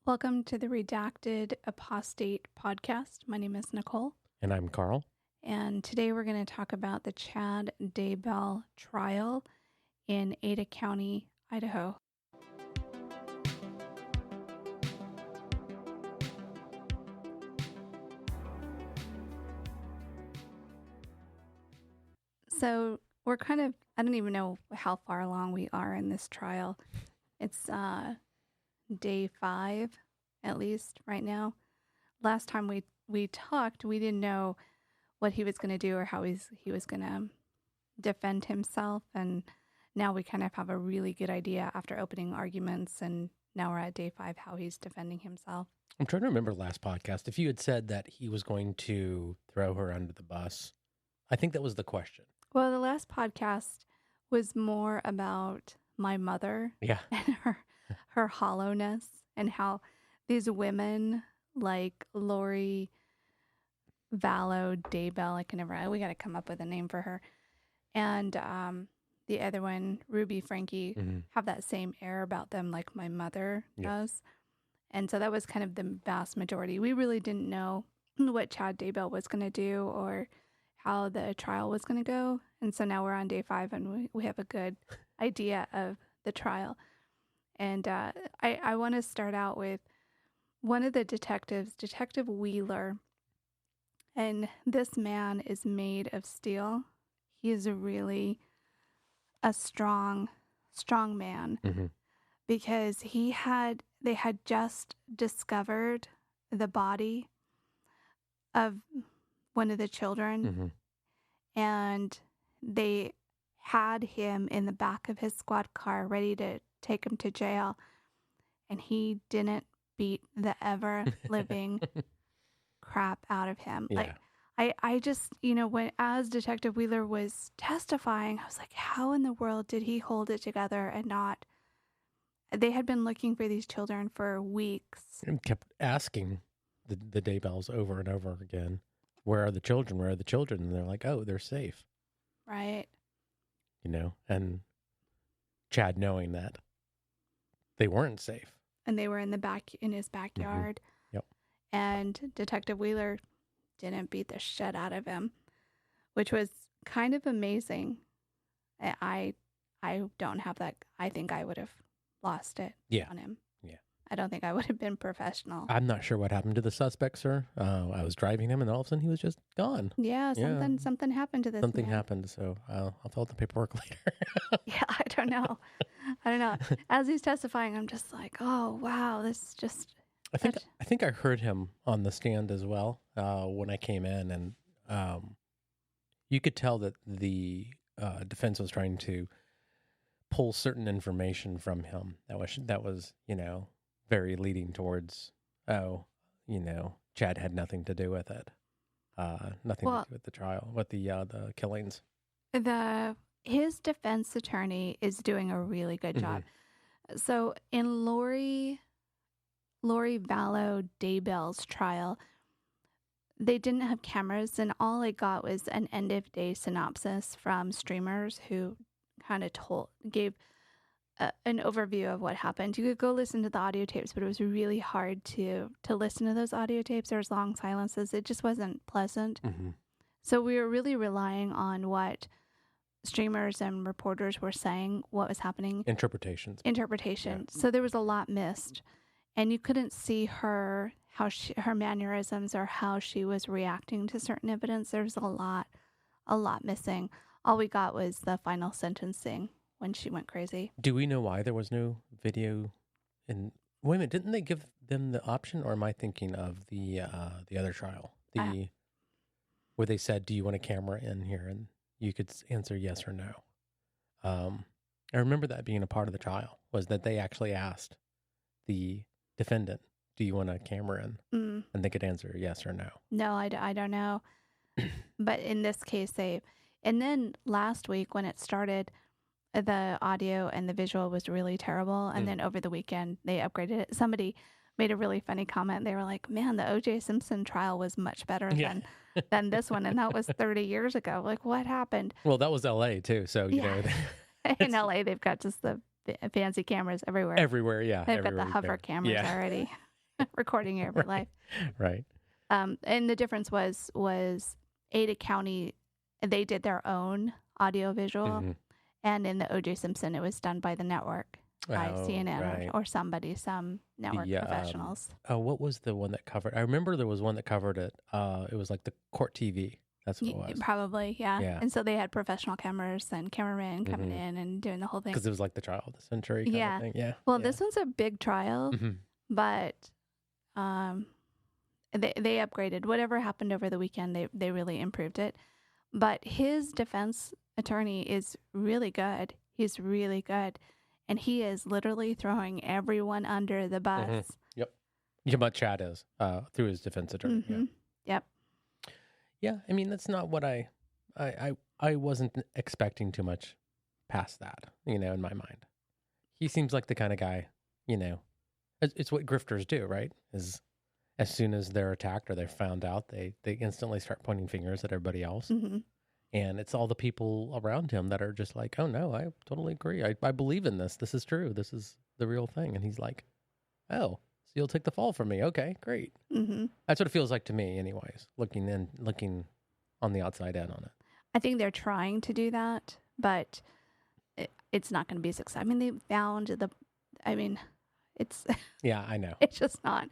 Welcome to the Redacted Apostate podcast. My name is Nicole. And I'm Carl. And today we're going to talk about the Chad Daybell trial in Ada County, Idaho. So we're I don't even know how far along we are in this trial. It's day 5, at least right now. Last time we talked, we didn't know what he was going to do or how he was going to defend himself. And now we kind of have a really good idea after opening arguments. And now we're at day 5, how he's defending himself. I'm trying to remember last podcast. If you had said that he was going to throw her under the bus, I think that was the question. Well, the last podcast was more about my mother and her hollowness and how these women like Lori, Vallow, Daybell, we got to come up with a name for her. And the other one, Ruby Frankie, have that same air about them like my mother does. And so that was kind of the vast majority. We really didn't know what Chad Daybell was going to do or how the trial was going to go. And so now we're on day 5 and we have a good idea of the trial. And I want to start out with one of the detectives, Detective Wheeler. And this man is made of steel. He is really a strong man because they had just discovered the body of one of the children and they had him in the back of his squad car ready to take him to jail, and he didn't beat the ever-living crap out of him. Yeah. Like, I just, when as Detective Wheeler was testifying, I was like, how in the world did he hold it together and not... They had been looking for these children for weeks. And kept asking the Daybells over and over again, where are the children? Where are the children? And they're like, oh, they're safe. Right. And Chad knowing that they weren't safe. And they were in his backyard. Yep. And Detective Wheeler didn't beat the shit out of him, which was kind of amazing. I don't have that. I think I would have lost it on him. Yeah. I don't think I would have been professional. I'm not sure what happened to the suspect, sir. I was driving him and all of a sudden he was just gone. Yeah, something happened to this Something man. happened, so I'll fill out the paperwork later. Yeah, I don't know. As he's testifying, I'm just like, oh, wow, this is just... I think I heard him on the stand as well when I came in, and you could tell that the defense was trying to pull certain information from him that was very leading towards Chad had nothing to do with it, nothing to do with the trial, with the killings. His defense attorney is doing a really good job. So in Lori Vallow Daybell's trial, they didn't have cameras, and all I got was an end of day synopsis from streamers who kind of gave an overview of what happened. You could go listen to the audio tapes, but it was really hard to listen to those audio tapes. There was long silences. It just wasn't pleasant. So we were really relying on what streamers and reporters were saying, what was happening. Interpretation. Yeah. So there was a lot missed. And you couldn't see her mannerisms or how she was reacting to certain evidence. There was a lot missing. All we got was the final sentencing when she went crazy. Do we know why there was no video? Wait a minute, didn't they give them the option, or am I thinking of the other trial? Where they said, do you want a camera in here? And you could answer yes or no. I remember that being a part of the trial, was that they actually asked the defendant, do you want a camera in? And they could answer yes or no. No, I don't know. But in this case, and then last week when it started, the audio and the visual was really terrible. And then over the weekend, they upgraded it. Somebody made a really funny comment. They were like, man, the O.J. Simpson trial was much better than this one. And that was 30 years ago. Like, what happened? Well, that was L.A. too. So, you know. In L.A., they've got just the fancy cameras everywhere. Everywhere, yeah. They've got the hover cameras already. recording your life. Right. And the difference was Ada County, they did their own audio-visual, and in the O.J. Simpson, it was done by the network, by CNN or somebody, some network professionals. What was the one that covered? I remember there was one that covered it. It was like the court TV. That's what it was. Probably, yeah. And so they had professional cameras and cameramen coming in and doing the whole thing. Because it was like the trial of the century kind of thing. Yeah. Well, this one's a big trial, but they upgraded. Whatever happened over the weekend, they really improved it. But his defense attorney is really good. He's really good. And he is literally throwing everyone under the bus. Yep. Yeah, but Chad is through his defense attorney. Yep. Yeah, I mean, that's not what I wasn't expecting too much past that, in my mind. He seems like the kind of guy, it's what grifters do, right? Is as soon as they're attacked or they're found out, they instantly start pointing fingers at everybody else. And it's all the people around him that are just like, oh no, I totally agree. I believe in this. This is true. This is the real thing. And he's like, oh, so you'll take the fall from me. Okay, great. That's what it feels like to me anyways, looking on the outside in on it. I think they're trying to do that, but it's not going to be a success. I mean, they found it's... Yeah, I know. It's just not.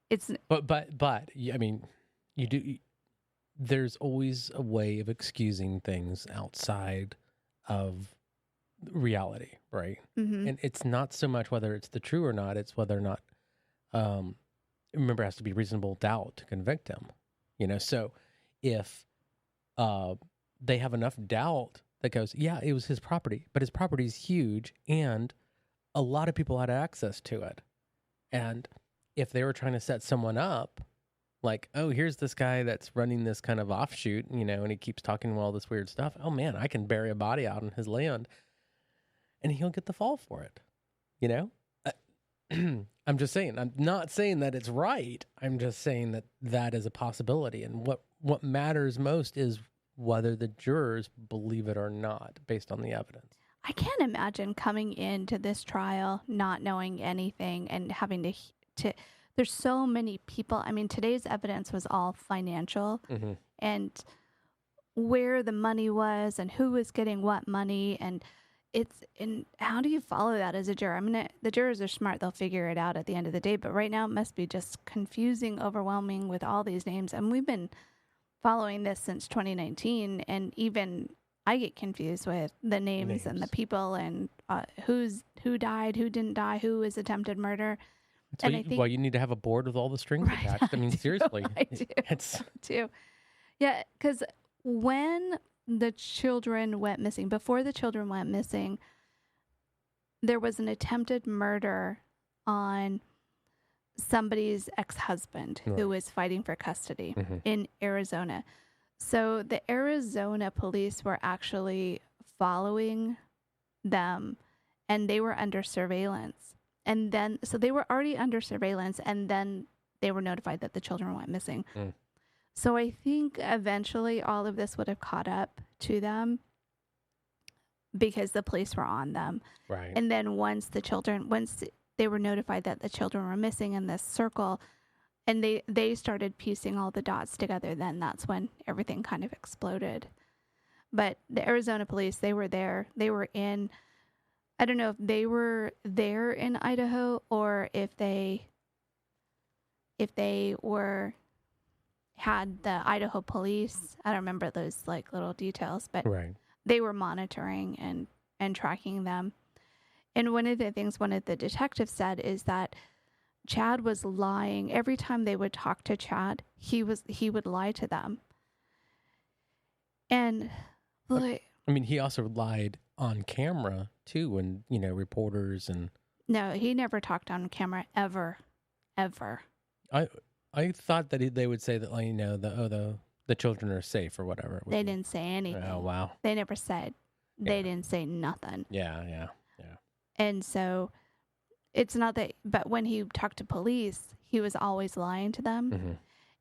It's... But I mean, you do... There's always a way of excusing things outside of reality, right? And it's not so much whether it's the true or not, it's whether or not, remember, it has to be reasonable doubt to convict him, So if they have enough doubt that goes, yeah, it was his property, but his property is huge and a lot of people had access to it. And if they were trying to set someone up, like, oh, here's this guy that's running this kind of offshoot, and he keeps talking all this weird stuff. Oh, man, I can bury a body out on his land, and he'll get the fall for it, I'm just saying. I'm not saying that it's right. I'm just saying that is a possibility. And what matters most is whether the jurors believe it or not, based on the evidence. I can't imagine coming into this trial not knowing anything and having to there's so many people. I mean, today's evidence was all financial and where the money was and who was getting what money. And how do you follow that as a juror? I mean, the jurors are smart. They'll figure it out at the end of the day. But right now it must be just confusing, overwhelming with all these names. And we've been following this since 2019. And even I get confused with the names. And the people and who died, who didn't die, who was attempted murder. And I think, you need to have a board with all the strings attached. I mean, seriously. I do. Yeah, because when the children went missing, before the children went missing, there was an attempted murder on somebody's ex-husband who was fighting for custody in Arizona. So the Arizona police were actually following them, and they were under surveillance. And then, so they were already under surveillance, and then they were notified that the children went missing. So I think eventually all of this would have caught up to them because the police were on them. Right. And then once they were notified that the children were missing in this circle, and they started piecing all the dots together, then that's when everything kind of exploded. But the Arizona police, they were there. They were in... I don't know if they were there in Idaho or if they had the Idaho police. I don't remember those little details, but they were monitoring and tracking them. And one of the things one of the detectives said is that Chad was lying. Every time they would talk to Chad, he would lie to them. And he also lied on camera too, and reporters and... No, he never talked on camera ever. I thought that they would say that the children are safe or whatever. They didn't say anything. Oh wow! They never said. They didn't say nothing. Yeah. And so, it's not that. But when he talked to police, he was always lying to them,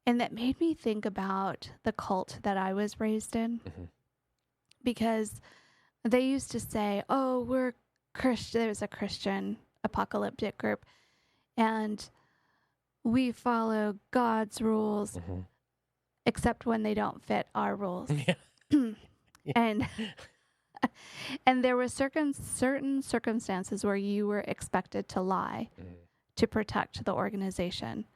and that made me think about the cult that I was raised in, because they used to say, "Oh, we're Christian." There was a Christian apocalyptic group, and we follow God's rules, except when they don't fit our rules. Yeah. And and there were certain circumstances where you were expected to lie to protect the organization.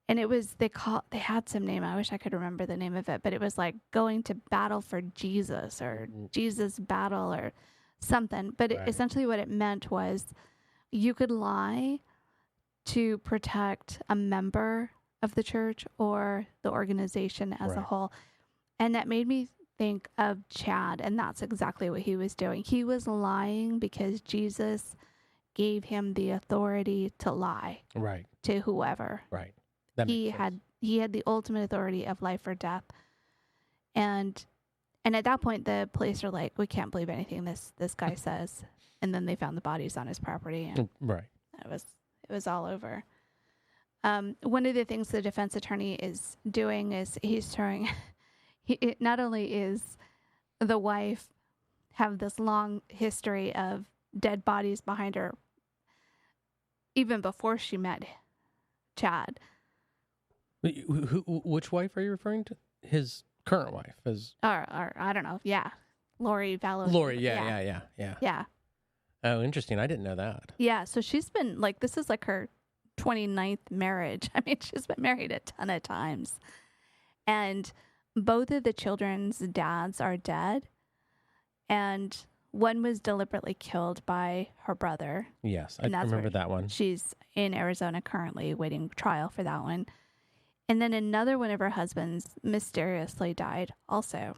And it was, they had some name. I wish I could remember the name of it, but it was like going to battle for Jesus or Jesus battle or something. But essentially what it meant was you could lie to protect a member of the church or the organization as a whole. And that made me think of Chad, and that's exactly what he was doing. He was lying because Jesus gave him the authority to lie to whoever. Right. He had the ultimate authority of life or death. And at that point the police are like, we can't believe anything this guy says. And then they found the bodies on his property, and it was all over. One of the things the defense attorney is doing is he's throwing not only is the wife have this long history of dead bodies behind her even before she met Chad. Which wife are you referring to? His current wife? Or I don't know. Yeah. Lori Vallow. Lori, yeah. Oh, interesting. I didn't know that. Yeah, so she's been, like, this is like her 29th marriage. I mean, she's been married a ton of times. And both of the children's dads are dead. And one was deliberately killed by her brother. Yes, I remember that one. She's in Arizona currently waiting trial for that one. And then another one of her husbands mysteriously died also.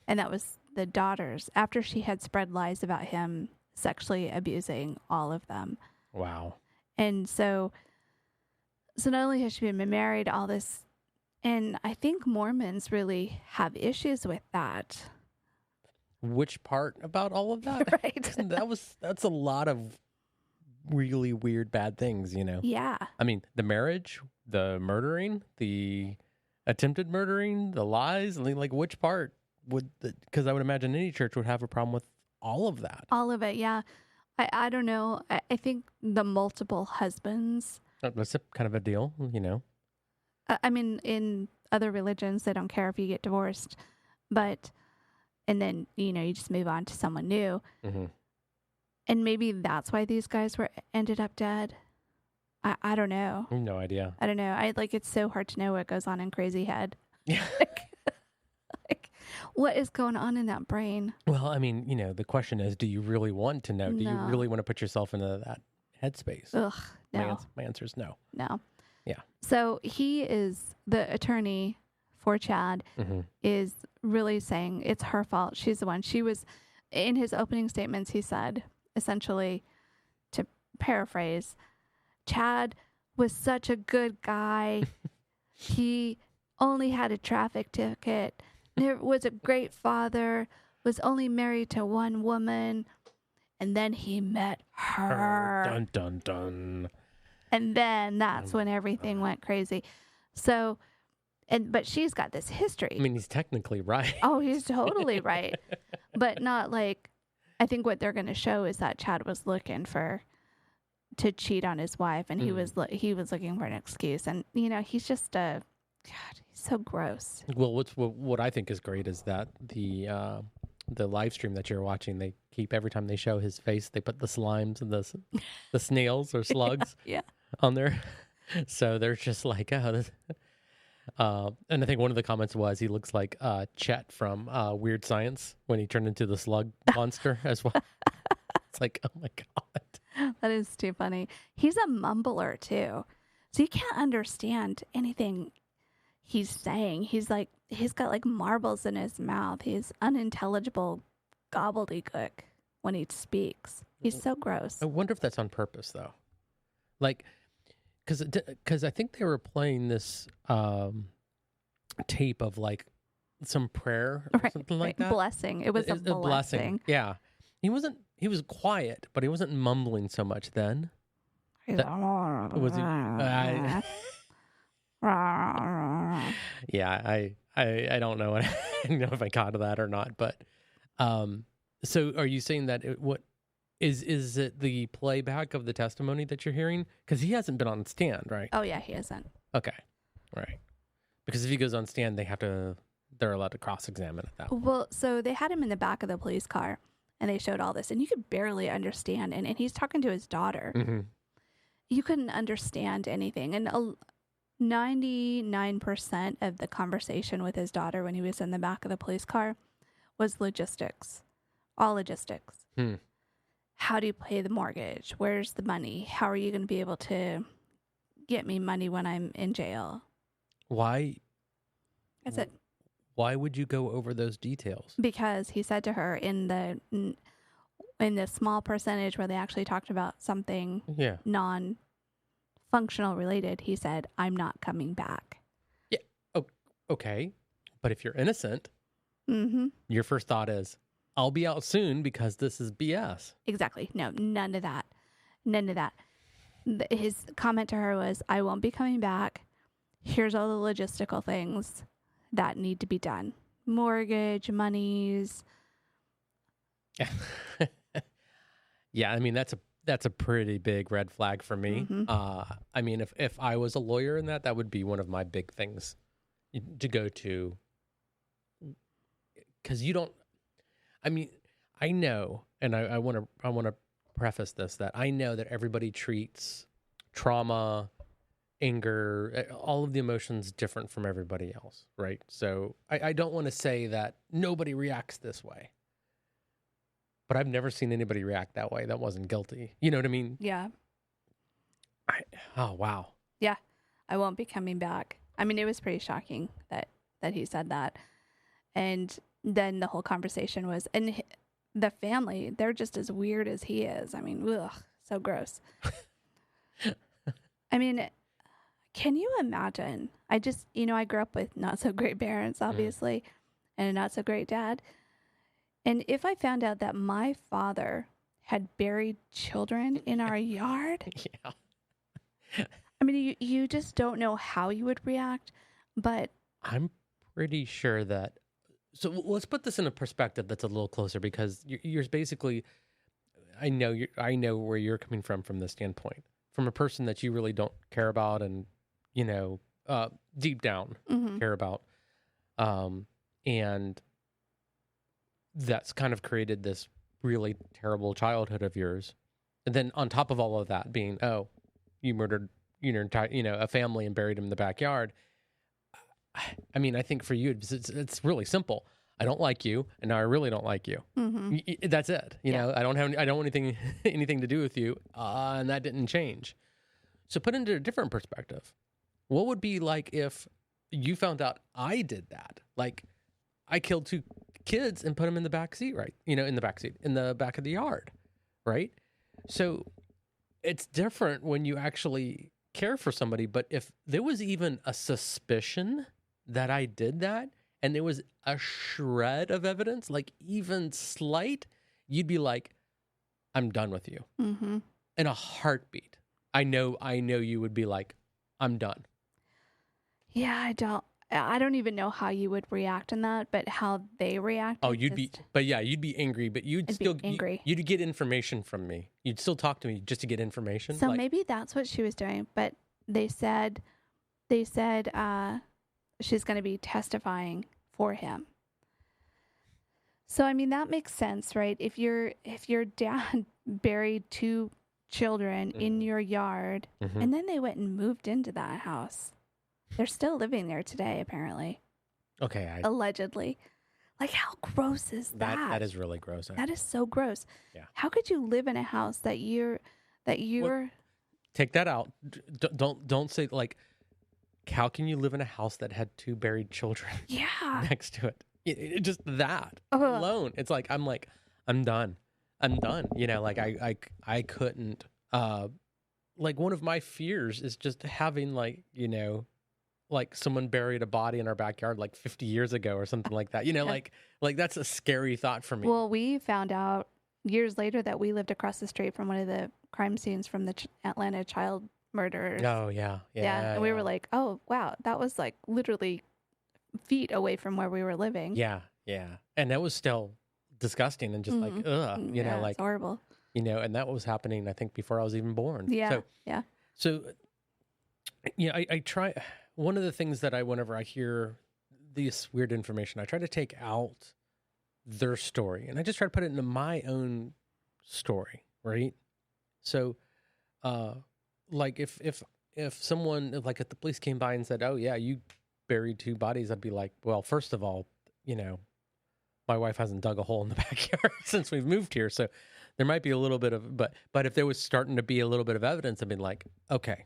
And that was the daughters, after she had spread lies about him sexually abusing all of them. Wow. And so not only has she been married, all this, and I think Mormons really have issues with that. Which part about all of that? Right. That's a lot of really weird, bad things, you know? Yeah. I mean, the marriage, the murdering, the attempted murdering, the lies. I mean, like, which part would, because I would imagine any church would have a problem with all of that. All of it, yeah. I don't know. I think the multiple husbands. That's a kind of a deal, you know? I mean, in other religions, they don't care if you get divorced. But, and then, you know, you just move on to someone new. Mm-hmm. And maybe that's why these guys ended up dead. I don't know. No idea. I don't know. It's so hard to know what goes on in Crazy Head. Yeah. like, what is going on in that brain? Well, I mean, you know, the question is, do you really want to know? Do you really want to put yourself into that headspace? Ugh, no. My answer is no. No. Yeah. So he is, the attorney for Chad is really saying it's her fault. She's the one. She was, in his opening statements, he said, essentially, to paraphrase, Chad was such a good guy. He only had a traffic ticket. Was a great father. Was only married to one woman. And then he met her. Dun, dun, dun. And then that's when everything went crazy. So, but she's got this history. I mean, he's technically right. Oh, he's totally right. But not like, I think what they're going to show is that Chad was looking to cheat on his wife, and he was looking for an excuse. And, you know, he's just God, he's so gross. Well, what I think is great is that the live stream that you're watching, they keep, every time they show his face, they put the slimes and the snails or slugs on there. So they're just like, oh, this. And I think one of the comments was he looks like Chet from Weird Science when he turned into the slug monster as well. It's like, oh my God. That is too funny. He's a mumbler too. So you can't understand anything he's saying. He's got like marbles in his mouth. He's unintelligible gobbledygook when he speaks. He's so gross. I wonder if that's on purpose though. Like, because I think they were playing this tape of like some prayer or something like that. Blessing. It was a blessing. Yeah. He was quiet, but he wasn't mumbling so much then. Was he? Yeah, I don't know. I don't know if I caught that or not, but so are you saying that what is it the playback of the testimony that you're hearing? Because he hasn't been on stand, right? Oh yeah, he hasn't. Okay. Right. Because if he goes on stand, they're allowed to cross-examine at that point. Well, so they had him in the back of the police car, and they showed all this, and you could barely understand. And he's talking to his daughter. Mm-hmm. You couldn't understand anything. And 99% of the conversation with his daughter when he was in the back of the police car was logistics. All logistics. How do you pay the mortgage? Where's the money? How are you going to be able to get me money when I'm in jail? Why? That's it. Why would you go over those details? Because he said to her in the small percentage where they actually talked about something non-functional related, he said, "I'm not coming back." Yeah. Oh, okay. But if you're innocent, your first thought is, I'll be out soon because this is BS. Exactly. No, none of that. None of that. His comment to her was, "I won't be coming back. Here's all the logistical things that need to be done. Mortgage, monies." Yeah, I mean, that's a pretty big red flag for me. I mean, if I was a lawyer in that would be one of my big things to go to. Because you don't, I mean, I know, and I want to preface this, that I know that everybody treats trauma, anger, all of the emotions different from everybody else, right? So I don't want to say that nobody reacts this way. But I've never seen anybody react that way that wasn't guilty. You know what I mean? Yeah. Oh, wow. Yeah. I won't be coming back. I mean, it was pretty shocking that he said that. And then the whole conversation was, and the family, they're just as weird as he is. I mean, ugh, so gross. I mean, can you imagine? I grew up with not so great parents, obviously, and a not so great dad. And if I found out that my father had buried children in our yard, I mean, you just don't know how you would react, but I'm pretty sure that. So let's put this in a perspective that's a little closer, because you're basically, I know where you're coming from this standpoint, from a person that you really don't care about and, deep down care about. And that's kind of created this really terrible childhood of yours. And then on top of all of that being, you murdered, a family and buried him in the backyard. I mean, I think for you, it's really simple. I don't like you, and now I really don't like you. That's it. You know, I don't want anything to do with you, and that didn't change. So put into a different perspective. What would be like if you found out I did that? Like, I killed 2 kids and put them in the back seat, right? In the back seat, in the back of the yard, right? So it's different when you actually care for somebody. But if there was even a suspicion that I did that, and there was a shred of evidence, like even slight, you'd be like, I'm done with you. In a heartbeat. I know you would be like, I'm done. Yeah, I don't even know how you would react in that, but how they react. Oh, you'd be angry, but you'd still be angry. You'd get information from me. You'd still talk to me just to get information. So maybe that's what she was doing, but they said she's going to be testifying for him. So I mean, that makes sense, right? If your dad buried 2 children in your yard, and then they went and moved into that house. They're still living there today, apparently. Okay. Allegedly. Like, how gross is that? That is really gross. Actually. That is so gross. Yeah. How could you live in a house that you're take that out. Don't say, like, how can you live in a house that had 2 buried children next to it? It just that alone. It's like, I'm done. Like I couldn't, like, one of my fears is just having, like, like someone buried a body in our backyard like 50 years ago or something like that. Like that's a scary thought for me. Well, we found out years later that we lived across the street from one of the crime scenes from the Atlanta child murderers. Oh, yeah. And we were like, oh, wow, that was like literally feet away from where we were living. Yeah. And that was still disgusting and just like, ugh, like, it's horrible. And that was happening, I think, before I was even born. Yeah. So Yeah, I try. One of the things that whenever I hear this weird information, I try to take out their story and I just try to put it into my own story, right? So, like if someone, like if the police came by and said, "Oh yeah, you buried 2 bodies," I'd be like, "Well, first of all, my wife hasn't dug a hole in the backyard since we've moved here, so there might be a little bit of, but if there was starting to be a little bit of evidence, I'd be like, okay,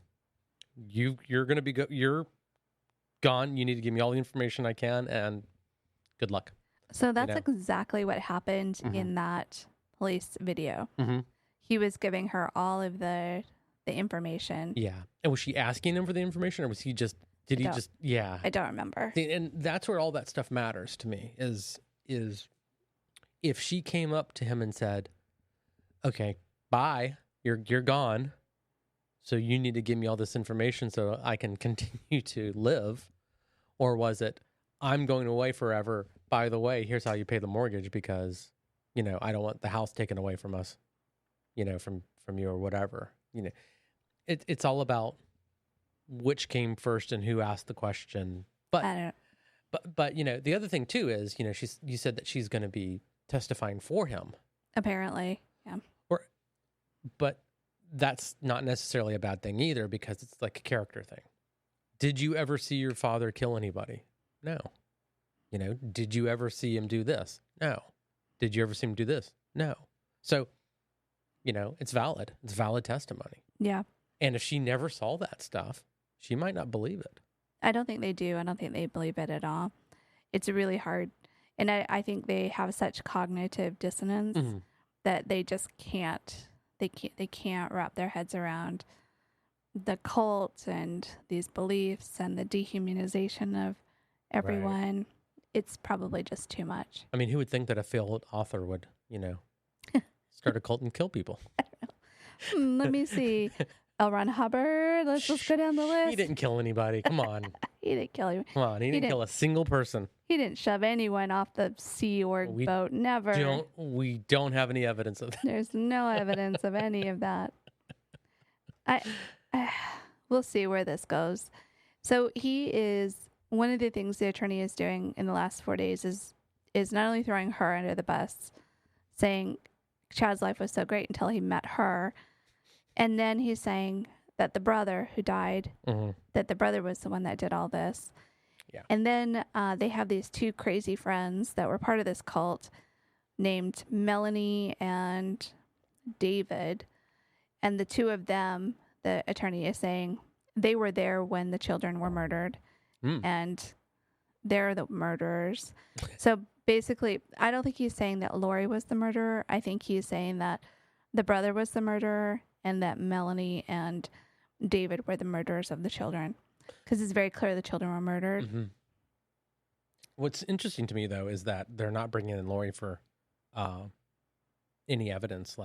you're going to be you're gone. You need to give me all the information I can, and good luck." So that's exactly what happened in that police video. Mm-hmm. He was giving her all of the information. Yeah. And was she asking him for the information, or was he just, yeah. I don't remember. And that's where all that stuff matters to me is if she came up to him and said, "Okay, bye, you're gone, so you need to give me all this information so I can continue to live," or was it, "I'm going away forever. By the way, here's how you pay the mortgage because, I don't want the house taken away from us, from you or whatever." It's all about which came first and who asked the question. But the other thing too is, you said that she's going to be testifying for him. Apparently, yeah. But that's not necessarily a bad thing either, because it's like a character thing. Did you ever see your father kill anybody? No. Did you ever see him do this? No. Did you ever see him do this? No. So, it's valid. It's valid testimony. Yeah. And if she never saw that stuff, she might not believe it. I don't think they do. I don't think they believe it at all. It's really hard. And I think they have such cognitive dissonance that they just can't, they can't wrap their heads around the cult and these beliefs and the dehumanization of everyone. Right. It's probably just too much. I mean, who would think that a failed author would, start a cult and kill people? I don't know. Let me see. L. Ron Hubbard. Let's just go down the list. He didn't kill anybody. Come on. He didn't kill anyone. Come on. He didn't kill a single person. He didn't shove anyone off the Sea Org boat. Never. We don't have any evidence of that. There's no evidence of any of that. We'll see where this goes. So one of the things the attorney is doing in the last 4 days is not only throwing her under the bus, saying Chad's life was so great until he met her. And then he's saying that the brother who died, that the brother was the one that did all this. Yeah. And then they have these 2 crazy friends that were part of this cult named Melanie and David. And the 2 of them, the attorney is saying, they were there when the children were murdered. And they're the murderers. So basically, I don't think he's saying that Lori was the murderer. I think he's saying that the brother was the murderer and that Melanie and David were the murderers of the children. Because it's very clear the children were murdered. Mm-hmm. What's interesting to me, though, is that they're not bringing in Lori for any evidence,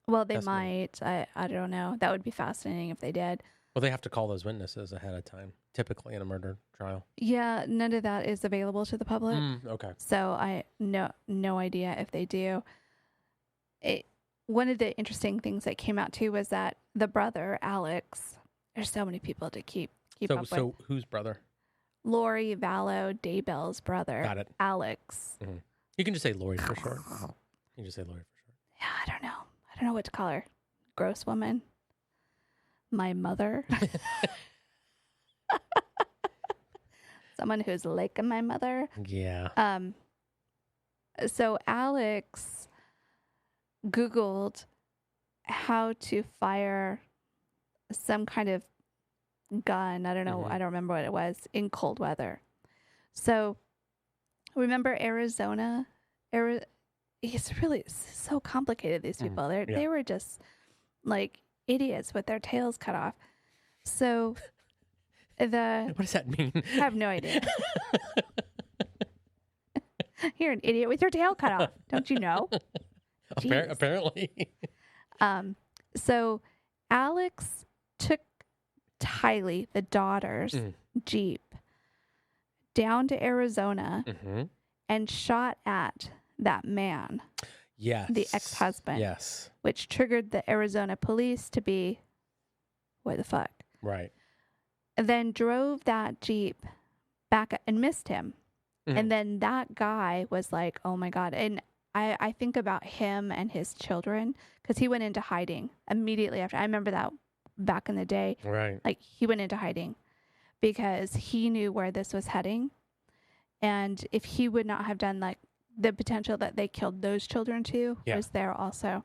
Well, they might. I don't know. That would be fascinating if they did. Well, they have to call those witnesses ahead of time, typically in a murder trial. Yeah, none of that is available to the public. Okay. So I no idea if they do. One of the interesting things that came out too was that the brother, Alex, there's so many people to keep up with. So whose brother? Lori Vallow Daybell's brother. Got it. Alex. Mm-hmm. You can just say Lori for short. You can just say Lori for short. Yeah, I don't know. I don't know what to call her. Gross woman. My mother. Someone who's like my mother. Yeah. So Alex Googled how to fire some kind of gun. I don't know. I don't remember what it was in cold weather. So remember Arizona? It's really so complicated. These people, they were just like idiots with their tails cut off. So what does that mean? I have no idea. You're an idiot with your tail cut off. Don't you know? Apparently. So Alex took Tylee, the daughter's Jeep, down to Arizona and shot at that man. Yes. The ex-husband. Yes. Which triggered the Arizona police to be, what the fuck? Right. then drove that Jeep back and missed him. Mhm. And then that guy was like, oh my God. And I think about him and his children because he went into hiding immediately after. I remember that back in the day. Right. Like he went into hiding because he knew where this was heading. And if he would not have done like the potential that they killed those children too was there also.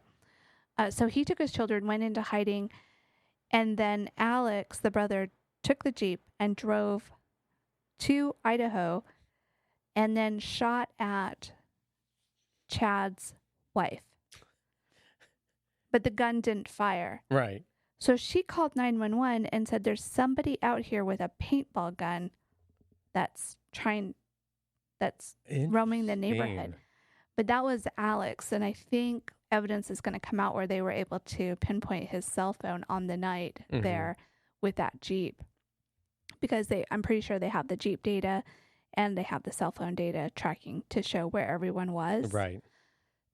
So he took his children, went into hiding. And then Alex, the brother, took the Jeep and drove to Idaho and then shot at Chad's wife. But the gun didn't fire. Right. So she called 911 and said, there's somebody out here with a paintball gun that's roaming the neighborhood. But that was Alex. And I think evidence is going to come out where they were able to pinpoint his cell phone on the night there with that Jeep. Because I'm pretty sure they have the Jeep data and they have the cell phone data tracking to show where everyone was. Right.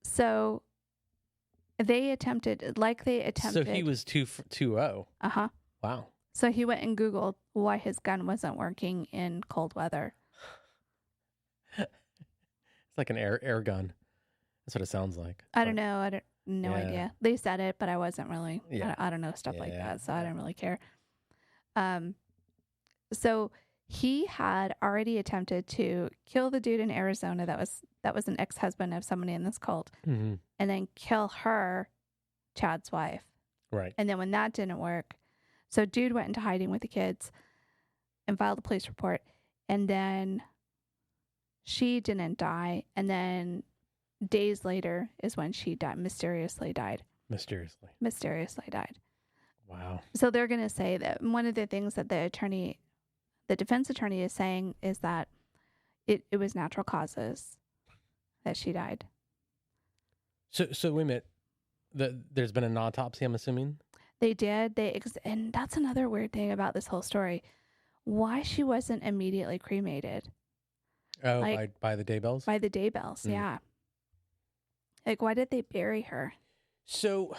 So they attempted. So he was 2-0. Uh-huh. Wow. So he went and Googled why his gun wasn't working in cold weather. It's like an air gun. That's what it sounds like. I don't know. No idea. They said it, but I wasn't really. I don't know stuff like that, so I didn't really care. So he had already attempted to kill the dude in Arizona that was an ex-husband of somebody in this cult, and then kill her, Chad's wife. Right. And then when that didn't work, so dude went into hiding with the kids and filed a police report, and then she didn't die, and then days later is when she mysteriously died. Mysteriously died. Wow. So they're going to say that one of the things that the defense attorney is saying is that it was natural causes that she died. So wait a minute. There's been an autopsy, I'm assuming? They did. And that's another weird thing about this whole story. Why she wasn't immediately cremated. Oh, by the Daybells? By the Daybells, yeah. Like, why did they bury her? So...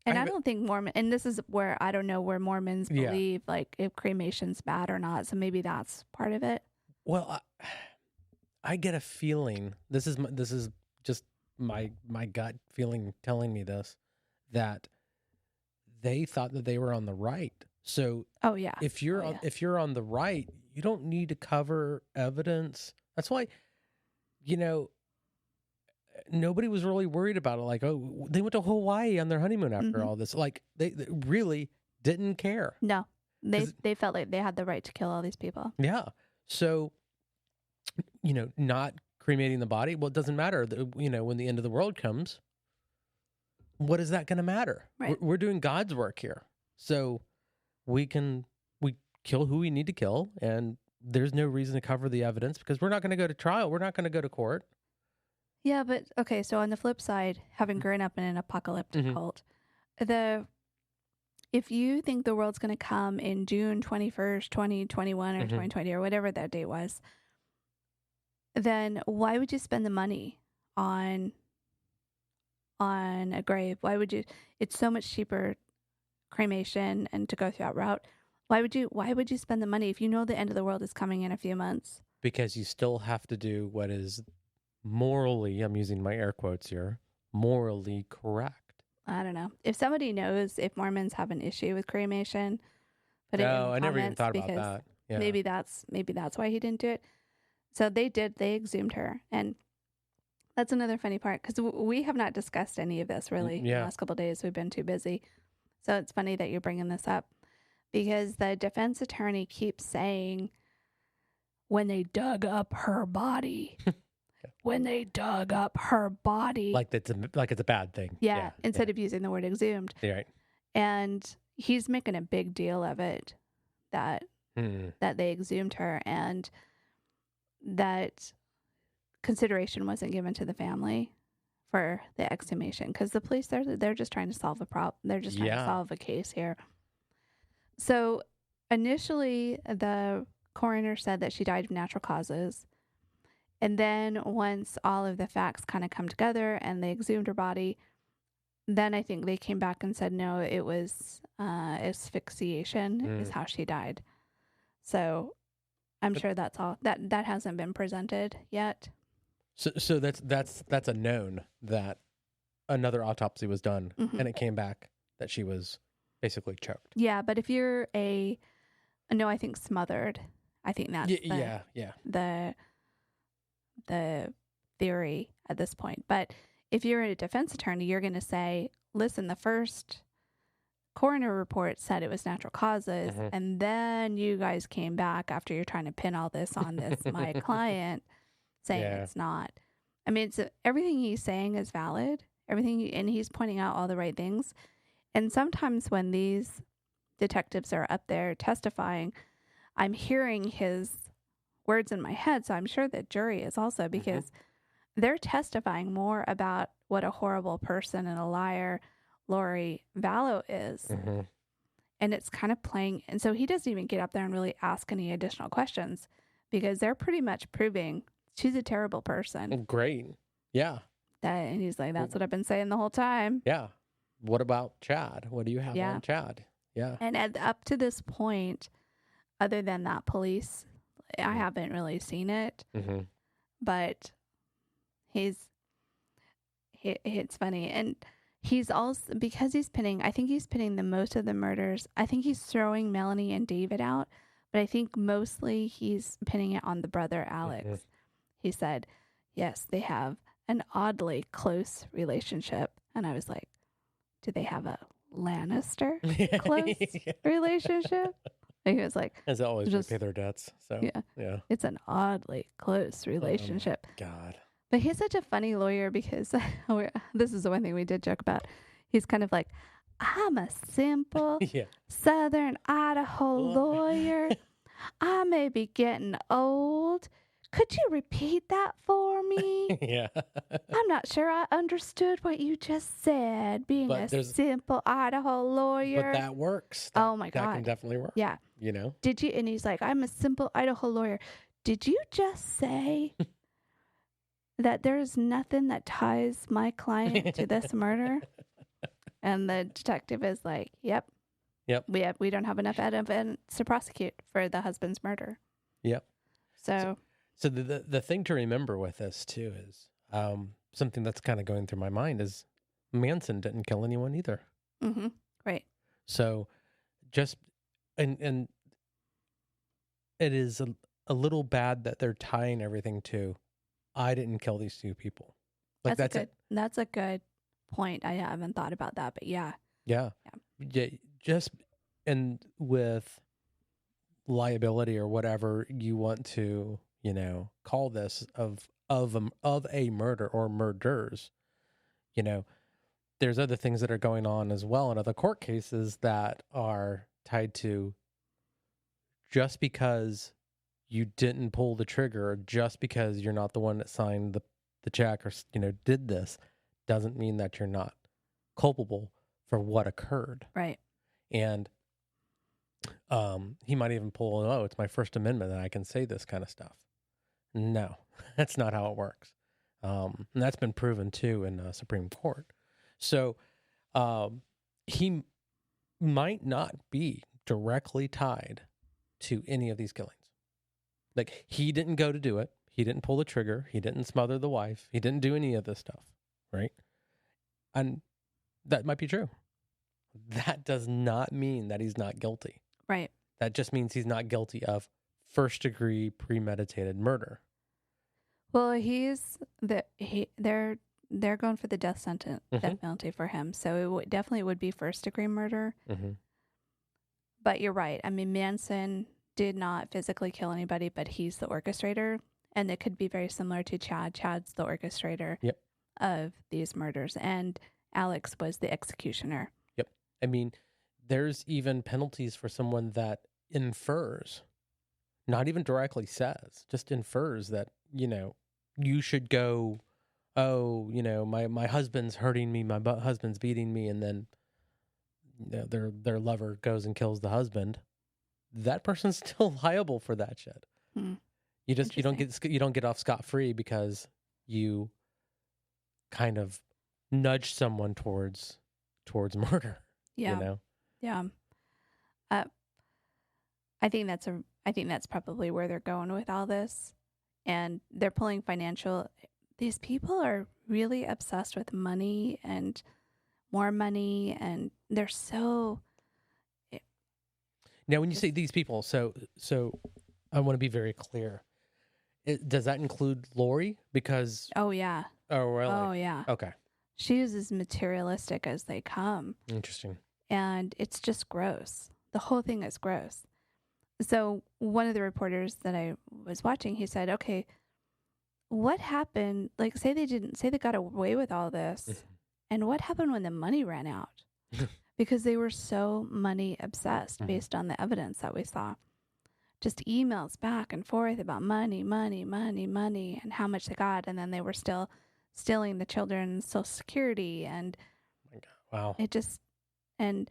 And I don't think and this is where I don't know where Mormons believe, like, if cremation's bad or not. So maybe that's part of it. Well, I get a feeling, this is just my gut feeling telling me this, that they thought that they were on the right. So if you're on the right, you don't need to cover evidence. That's why, nobody was really worried about it. Like, oh, they went to Hawaii on their honeymoon after all this. Like, they really didn't care. No, they felt like they had the right to kill all these people. Yeah. So, not cremating the body, well, it doesn't matter. When the end of the world comes, what is that going to matter? Right. We're doing God's work here. So we kill who we need to kill. And there's no reason to cover the evidence because we're not going to go to trial. We're not going to go to court. Yeah, but okay, so on the flip side, having grown up in an apocalyptic cult, if you think the world's going to come in June 21st, 2021 or 2020 or whatever that date was, then why would you spend the money on a grave? Why would you? It's so much cheaper cremation and to go through that route. Why would you spend the money if you know the end of the world is coming in a few months? Because you still have to do what is morally, I'm using my air quotes here, morally correct. I don't know. If somebody knows if Mormons have an issue with cremation, put it in the comments. I never even thought about that. Yeah. Maybe that's why he didn't do it. So they exhumed her. And that's another funny part because we have not discussed any of this really the last couple of days. We've been too busy. So it's funny that you're bringing this up because the defense attorney keeps saying when they dug up her body. When they dug up her body. Like it's a bad thing. Yeah, instead of using the word exhumed. Right. And he's making a big deal of it that they exhumed her and that consideration wasn't given to the family for the exhumation because the police they're just trying to solve a problem. They're just trying to solve a case here. So initially the coroner said that she died of natural causes. And then once all of the facts kind of come together and they exhumed her body, then I think they came back and said, no, it was asphyxiation is how she died. So I'm sure that's all. That hasn't been presented yet. So that's a known that another autopsy was done, and it came back that she was basically choked. Yeah, but if you're I think smothered. I think that's the theory at this point. But if you're a defense attorney, you're going to say, listen, the first coroner report said it was natural causes, and then you guys came back after you're trying to pin all this on my client, saying it's not. I mean, everything he's saying is valid. And he's pointing out all the right things. And sometimes when these detectives are up there testifying, I'm hearing his words in my head. So I'm sure the jury is also, because they're testifying more about what a horrible person and a liar Lori Vallow is. And it's kind of playing. And so he doesn't even get up there and really ask any additional questions, because they're pretty much proving she's a terrible person. Great. Yeah. And he's like, that's what I've been saying the whole time. Yeah. What about Chad? What do you have on Chad? Yeah. And up to this point, other than that police, I haven't really seen it. But it's funny. And he's also, because I think he's pinning the most of the murders. I think he's throwing Melanie and David out, but I think mostly he's pinning it on the brother, Alex. He said, yes, they have an oddly close relationship. And I was like, do they have a Lannister close relationship? And he was like, as always, just pay their debts. So yeah, it's an oddly close relationship. God. But he's such a funny lawyer, because this is the one thing we did joke about. He's kind of like, I'm a simple Southern Idaho lawyer. I may be getting old. Could you repeat that for me? I'm not sure I understood what you just said, being a simple Idaho lawyer. But that works. Oh my God. That can definitely work. Yeah. You know? Did you? And he's like, I'm a simple Idaho lawyer. Did you just say that there's nothing that ties my client to this murder? And the detective is like, yep. We don't have enough evidence to prosecute for the husband's murder. Yep. So the thing to remember with this too is something that's kind of going through my mind is Manson didn't kill anyone either. Right. So just and it is a little bad that they're tying everything to I didn't kill these two people. Like that's a good point. I haven't thought about that, but yeah. Just and with liability or whatever you want to, call this of a murder or murders, there's other things that are going on as well in other court cases that are tied to just because you didn't pull the trigger, or just because you're not the one that signed the check or, did this, doesn't mean that you're not culpable for what occurred. Right. And he might even pull, it's my First Amendment and I can say this kind of stuff. No, that's not how it works. And that's been proven too in the Supreme Court. So he might not be directly tied to any of these killings. Like, he didn't go to do it. He didn't pull the trigger. He didn't smother the wife. He didn't do any of this stuff, right? And that might be true. That does not mean that he's not guilty. Right. That just means he's not guilty of first-degree premeditated murder. Well, they're going for the death sentence, death penalty for him. So it definitely would be first-degree murder. But you're right. I mean, Manson did not physically kill anybody, but he's the orchestrator. And it could be very similar to Chad. Chad's the orchestrator of these murders. And Alex was the executioner. Yep. I mean, there's even penalties for someone that infers, not even directly says, just infers that, you should go, my husband's hurting me, my husband's beating me, and then their lover goes and kills the husband. That person's still liable for that shit. You don't get off scot-free because you kind of nudge someone towards murder. Yeah. You know? Yeah. I think that's probably where they're going with all this. And they're pulling financial. These people are really obsessed with money and more money, and they're so. Now, when you say these people, so I want to be very clear. Does that include Lori? Because oh yeah. Oh really? Oh yeah. Okay. She is as materialistic as they come. Interesting. And it's just gross. The whole thing is gross. So one of the reporters that I was watching, he said, okay, what happened? Like, say they got away with all this. And what happened when the money ran out? Because they were so money obsessed based on the evidence that we saw. Just emails back and forth about money, and how much they got. And then they were still stealing the children's Social Security. And oh my God. Wow. It just, and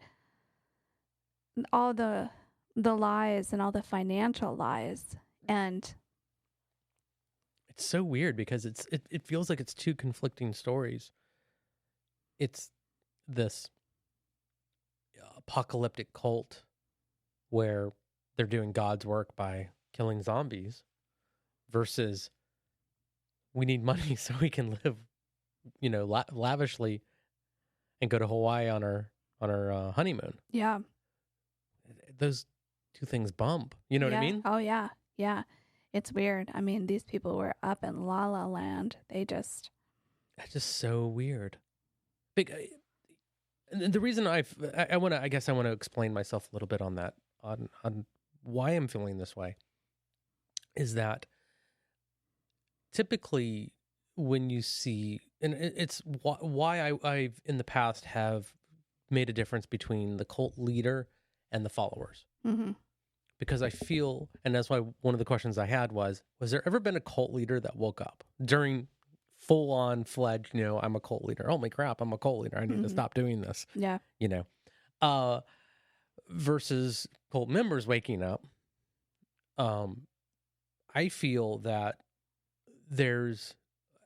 all the lies and all the financial lies. And it's so weird because it feels like it's two conflicting stories. It's this apocalyptic cult where they're doing God's work by killing zombies versus we need money so we can live, lavishly and go to Hawaii on our honeymoon. Yeah. Those two things bump. You know what I mean? Oh, yeah. Yeah. It's weird. I mean, these people were up in La La Land. That's just so weird. The reason I want to explain myself a little bit on that, on why I'm feeling this way, is that typically when you see, and it's why I in the past have made a difference between the cult leader and the followers. Mm-hmm. Because I feel, and that's why one of the questions I had was there ever been a cult leader that woke up during full-on fledged, I'm a cult leader. Holy crap, I'm a cult leader. I need to stop doing this. Yeah. Versus cult members waking up. I feel that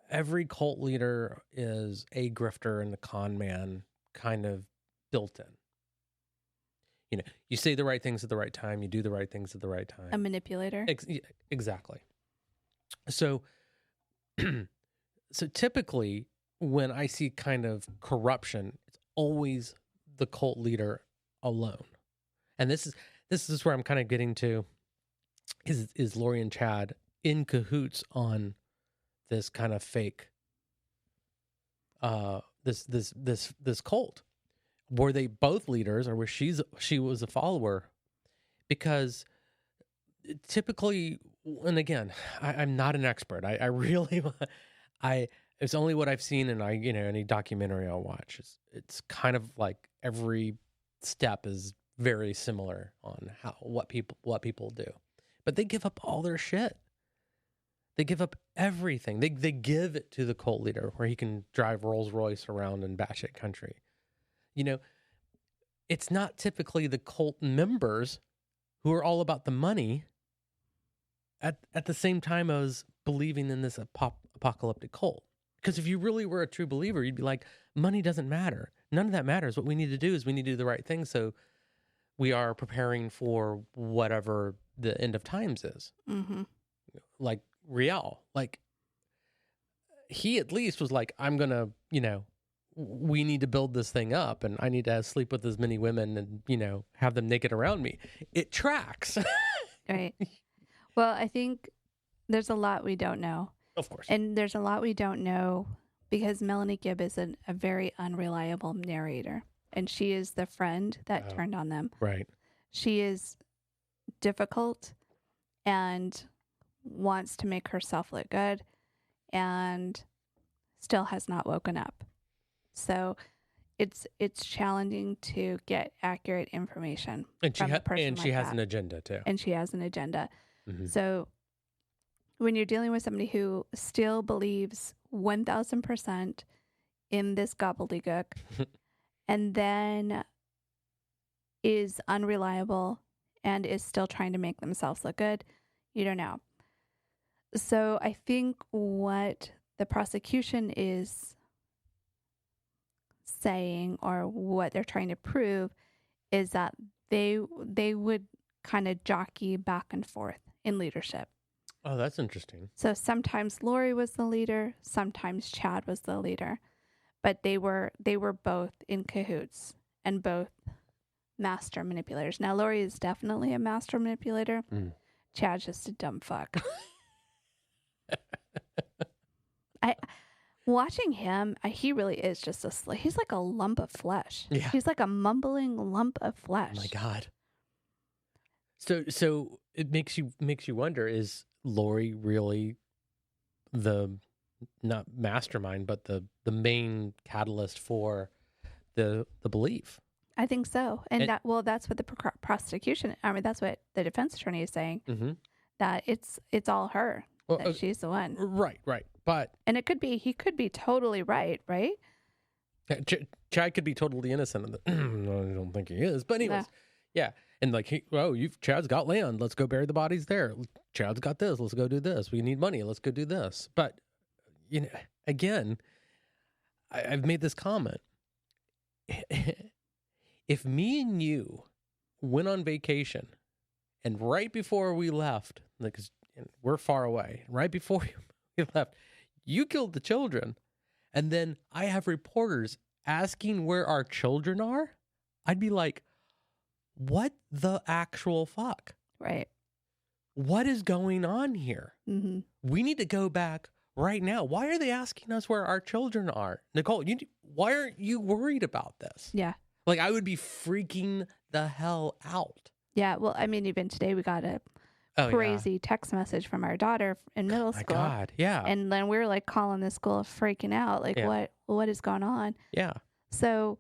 every cult leader is a grifter and a con man kind of built in. You say the right things at the right time. You do the right things at the right time. A manipulator. Exactly. So typically when I see kind of corruption, it's always the cult leader alone. And this is where I'm kind of getting to is Lori and Chad in cahoots on this kind of fake this cult? Were they both leaders, or was she was a follower? Because typically, and again, I'm not an expert. I really, it's only what I've seen, and any documentary I'll watch. It's kind of like every step is very similar on what people do, but they give up all their shit. They give up everything. They give it to the cult leader, where he can drive Rolls Royce around in batshit country. It's not typically the cult members who are all about the money at the same time as believing in this apocalyptic cult. Because if you really were a true believer, you'd be like, money doesn't matter. None of that matters. What we need to do is we need to do the right thing so we are preparing for whatever the end of times is. Mm-hmm. Like Rial. Like, he at least was like, I'm going to, we need to build this thing up, and I need to sleep with as many women and, have them naked around me. It tracks. Right. Well, I think there's a lot we don't know. Of course. And there's a lot we don't know because Melanie Gibb is a very unreliable narrator, and she is the friend that turned on them. Right. She is difficult and wants to make herself look good and still has not woken up. So it's challenging to get accurate information. And she has an agenda too. And she has an agenda. Mm-hmm. So when you're dealing with somebody who still believes 1,000% in this gobbledygook and then is unreliable and is still trying to make themselves look good, you don't know. So I think what the prosecution is saying or what they're trying to prove is that they would kind of jockey back and forth in leadership. Oh, that's interesting. So sometimes Lori was the leader, sometimes Chad was the leader, but they were both in cahoots and both master manipulators. Now Lori is definitely a master manipulator. Chad's just a dumb fuck. Watching him, he really is just he's like a lump of flesh. Yeah. He's like a mumbling lump of flesh. Oh my God. So it makes you wonder, is Lori really the, not mastermind, but the main catalyst for the belief? I think so. And that's what the prosecution, that's what the defense attorney is saying, that it's all her, that she's the one. Right. But, and he could be totally right? Chad could be totally innocent of the, I don't think he is, but anyways, yeah. And like, Chad's got land. Let's go bury the bodies there. Chad's got this. Let's go do this. We need money. Let's go do this. But, again, I've made this comment. If me and you went on vacation and right before we left, like we're far away, right before we left, you killed the children, and then I have reporters asking where our children are, I'd be like, what the actual fuck? Right. What is going on here? Mm-hmm. We need to go back right now. Why are they asking us where our children are? Nicole, why aren't you worried about this? Yeah. Like, I would be freaking the hell out. Yeah. Well, even today we got a crazy text message from our daughter in middle school. Oh my God. Yeah. And then we were like calling the school freaking out. Like, what is going on? Yeah. So,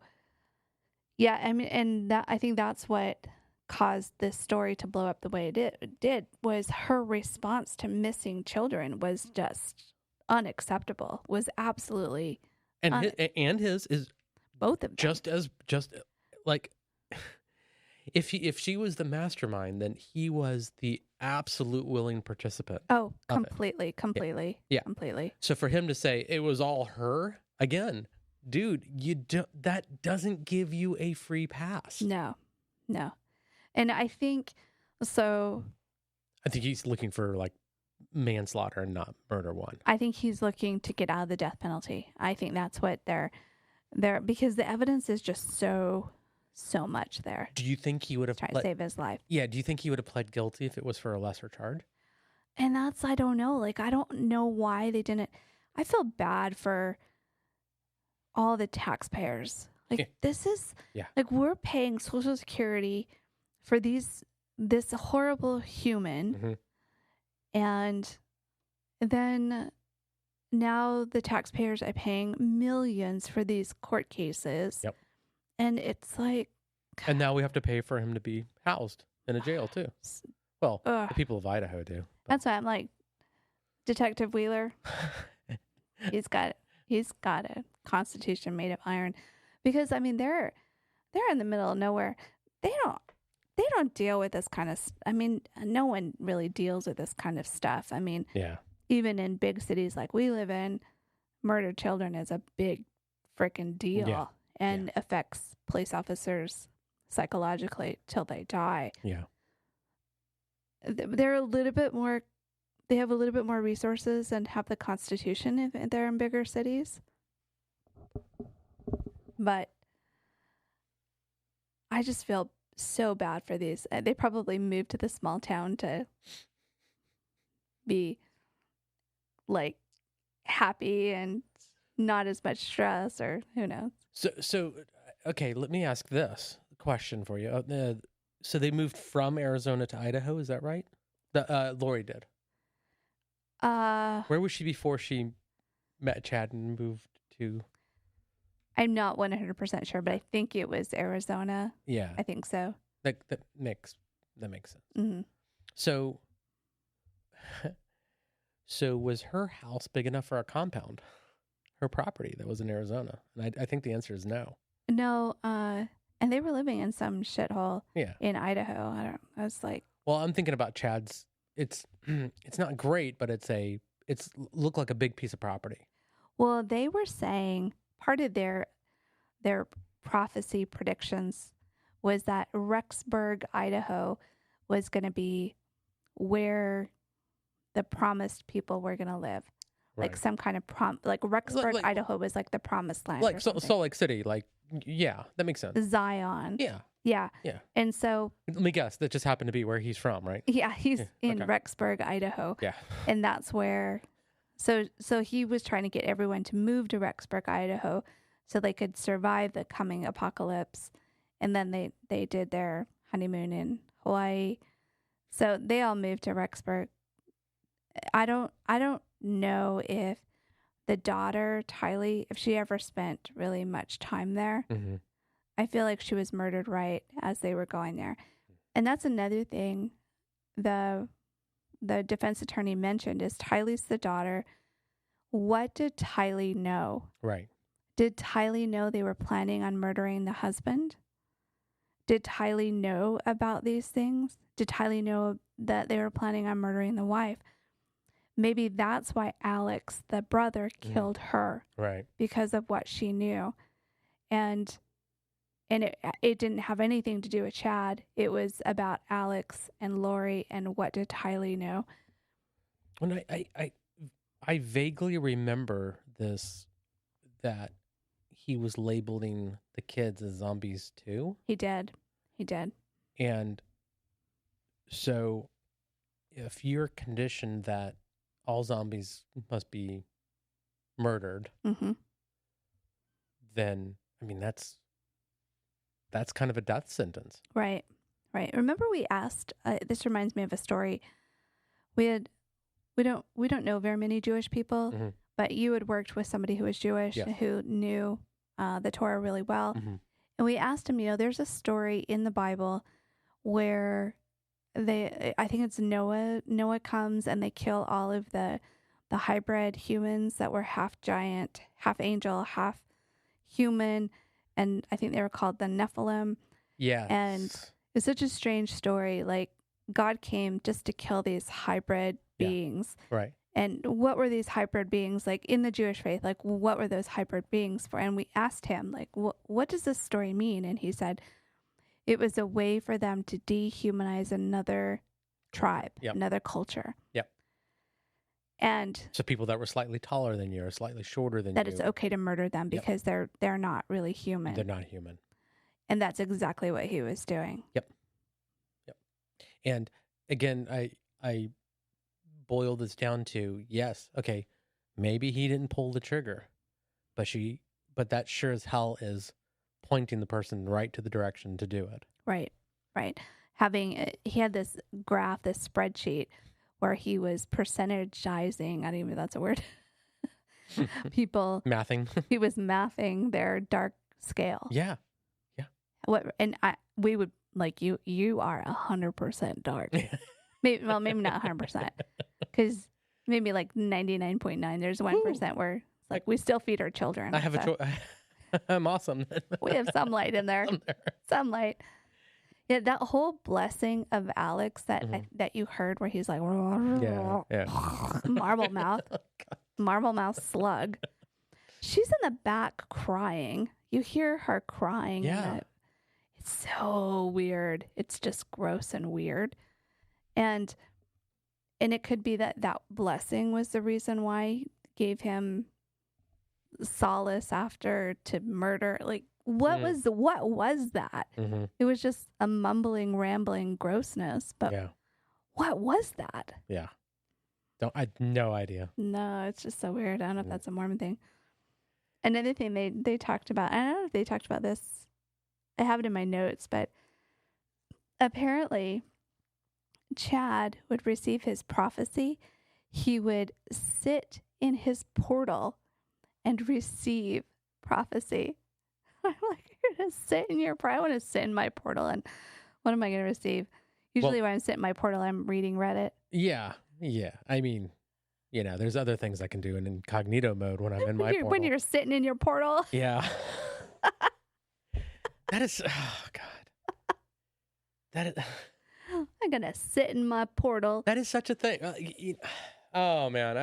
yeah, and that, I think that's what caused this story to blow up the way it did was her response to missing children was just unacceptable. Was absolutely his is both of them. Just like if she was the mastermind, then he was the absolute willing participant. Oh, completely. Yeah. Completely. So for him to say it was all her, again, dude, that doesn't give you a free pass. No. And I think he's looking for like manslaughter and not murder one. I think he's looking to get out of the death penalty. I think that's what they're because the evidence is just so much there. Do you think he would have tried to save his life? Yeah. Do you think he would have pled guilty if it was for a lesser charge? And I don't know. Like, I don't know why they didn't. I feel bad for all the taxpayers. Like, this is like we're paying Social Security for this horrible human, and then now the taxpayers are paying millions for these court cases. Yep. And it's like, and now we have to pay for him to be housed in a jail too. Well, the people of Idaho do. But. That's why I'm like, Detective Wheeler, he's got a constitution made of iron, because they're in the middle of nowhere. They don't deal with this kind of. No one really deals with this kind of stuff. Even in big cities like we live in, murdered children is a big freaking deal and affects police officers psychologically till they die. Yeah. They're a little bit more. They have a little bit more resources and have the Constitution if they're in bigger cities. But I just feel so bad for these. They probably moved to the small town to be like happy and not as much stress, or who knows. So okay, let me ask this question for you. So they moved from Arizona to Idaho, is that right? Lori did. Where was she before she met Chad and moved to? I'm not 100% sure, but I think it was Arizona. Yeah, I think so. That makes sense. Mm-hmm. So was her house big enough for a compound? Her property that was in Arizona, and I think the answer is no. No, and they were living in some shithole. Yeah. In Idaho. I was like, well, I'm thinking about Chad's. It's not great, but it's looked like a big piece of property. Well, they were saying part of their prophecy predictions was that Rexburg, Idaho was going to be where the promised people were going to live. Right. Like some kind of like Rexburg, Idaho was like the promised land. Like Salt Lake City, like, yeah, that makes sense. Zion. Yeah. Yeah. Yeah. And so, let me guess, that just happened to be where he's from, right? Yeah, he's in Rexburg, Idaho. Yeah. And that's where, so he was trying to get everyone to move to Rexburg, Idaho so they could survive the coming apocalypse. And then they did their honeymoon in Hawaii. So they all moved to Rexburg. I don't know if the daughter, Tylee, if she ever spent really much time there. Mm-hmm. I feel like she was murdered right as they were going there. And that's another thing the defense attorney mentioned is Tylee's the daughter. What did Tylee know? Right. Did Tylee know they were planning on murdering the husband? Did Tylee know about these things? Did Tylee know that they were planning on murdering the wife? Maybe that's why Alex, the brother, killed her. Right. Because of what she knew. And it didn't have anything to do with Chad. It was about Alex and Lori and what did Tylee know. And I vaguely remember this, that he was labeling the kids as zombies too. He did. And so if you're conditioned that all zombies must be murdered, then, I mean, that's kind of a death sentence. Right. Remember we asked, this reminds me of a story. We don't know very many Jewish people, but you had worked with somebody who was Jewish, who knew the Torah really well. And we asked him, there's a story in the Bible where I think it's Noah comes and they kill all of the hybrid humans that were half giant, half angel, half human. And I think they were called the Nephilim. Yeah. And it's such a strange story. Like, God came just to kill these hybrid beings. Right. And what were these hybrid beings, like, in the Jewish faith? Like, what were those hybrid beings for? And we asked him, like, what does this story mean? And he said it was a way for them to dehumanize another tribe, another culture. Yep. And so people that were slightly taller than you or slightly shorter than you. That it's okay to murder them because they're not really human. They're not human. And that's exactly what he was doing. Yep. And again, I boil this down to, yes, okay, maybe he didn't pull the trigger, but that sure as hell is pointing the person right to the direction to do it. Right. He had this graph, this spreadsheet, where he was percentagizing, I don't even know if that's a word, people. Mathing. He was mathing their dark scale. Yeah. We would, like, you are 100% dark. maybe not 100%, because maybe like 99.9. There's 1% where it's like we still feed our children. I have a choice. I'm awesome. We have some light in there. Some light. Yeah, that whole blessing of Alex that you heard where he's like, marble mouth, marble mouth slug. She's in the back crying. You hear her crying. Yeah. It's so weird. It's just gross and weird. And it could be that blessing was the reason why he gave him solace after to murder. Like, what was that? It was just a mumbling, rambling grossness. But what was that? Yeah. I had no idea. No, it's just so weird. I don't know if that's a Mormon thing. Another thing they talked about, I don't know if they talked about this. I have it in my notes, but apparently Chad would receive his prophecy. He would sit in his portal and receive prophecy. I'm like, you're going to sit in your portal? I want to sit in my portal, and what am I going to receive? Usually when I'm sitting in my portal, I'm reading Reddit. Yeah. I mean, there's other things I can do in incognito mode when I'm in my portal. When you're sitting in your portal? Yeah. That is, oh God. That is... I'm going to sit in my portal. That is such a thing. Oh, man.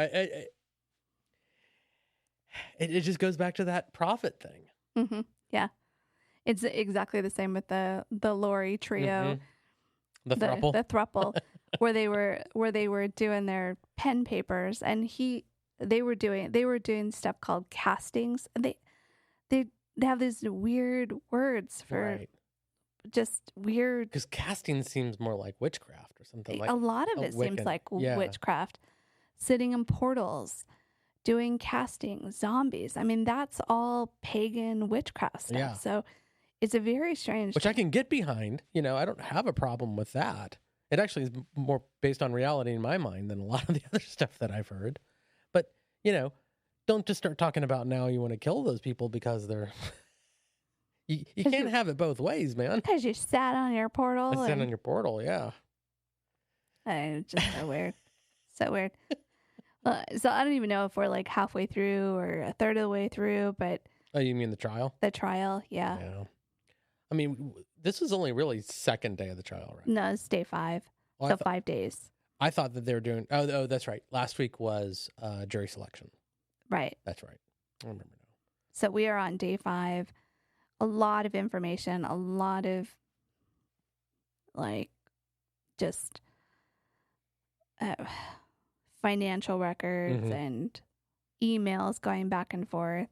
It just goes back to that prophet thing. Yeah. It's exactly the same with the Lori trio, The throuple, the throuple, where they were doing their pen papers, and they were doing stuff called castings, and they have these weird words for just weird. Because casting seems more like witchcraft or something like. A lot of it seems like witchcraft. Sitting in portals, doing casting, zombies. I mean, that's all pagan witchcraft stuff. Yeah. So it's a very strange. Which I can get behind. You know, I don't have a problem with that. It actually is more based on reality in my mind than a lot of the other stuff that I've heard. But, you know, don't just start talking about now you want to kill those people because they're... you can't have it both ways, man. Because you sat on your portal. I sat on your portal, yeah. It's just so weird. So weird. So I don't even know if we're like halfway through or a third of the way through, but... Oh, you mean the trial? The trial, yeah. I mean, this was only really second day of the trial, right? No, it's day 5. Well, so 5 days. I thought that they were doing... Oh, that's right. Last week was jury selection. Right. That's right. I remember now. So we are on day 5. A lot of information, a lot of, like, just financial records and emails going back and forth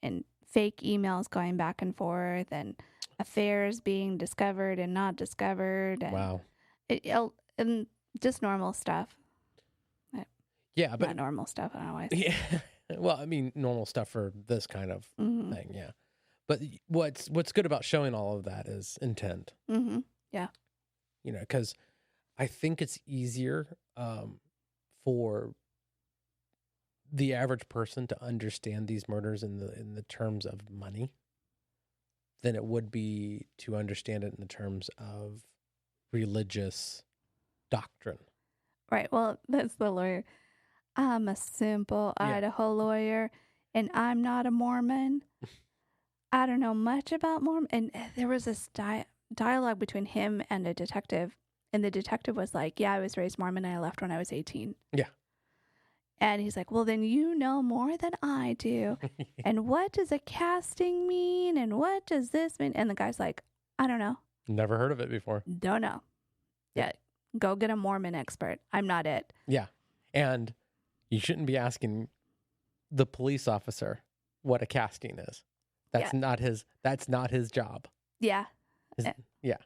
and fake emails going back and forth and affairs being discovered and not discovered. And wow. And just normal stuff. Yeah, but... Not normal stuff, I don't know why. Yeah. Well, I mean, normal stuff for this kind of thing, yeah. But what's good about showing all of that is intent. Yeah. You know, because I think it's easier for the average person to understand these murders in the terms of money than it would be to understand it in the terms of religious doctrine. Right. Well, that's the lawyer. I'm a simple Idaho lawyer, and I'm not a Mormon. I don't know much about Mormon. And there was this dialogue between him and a detective. And the detective was like, yeah, I was raised Mormon and I left when I was 18. Yeah. And he's like, well, then you know more than I do. And what does a casting mean? And what does this mean? And the guy's like, I don't know. Never heard of it before. Don't know. Yeah. Go get a Mormon expert. I'm not it. Yeah. And you shouldn't be asking the police officer what a casting is. That's not his job. Yeah. Yeah.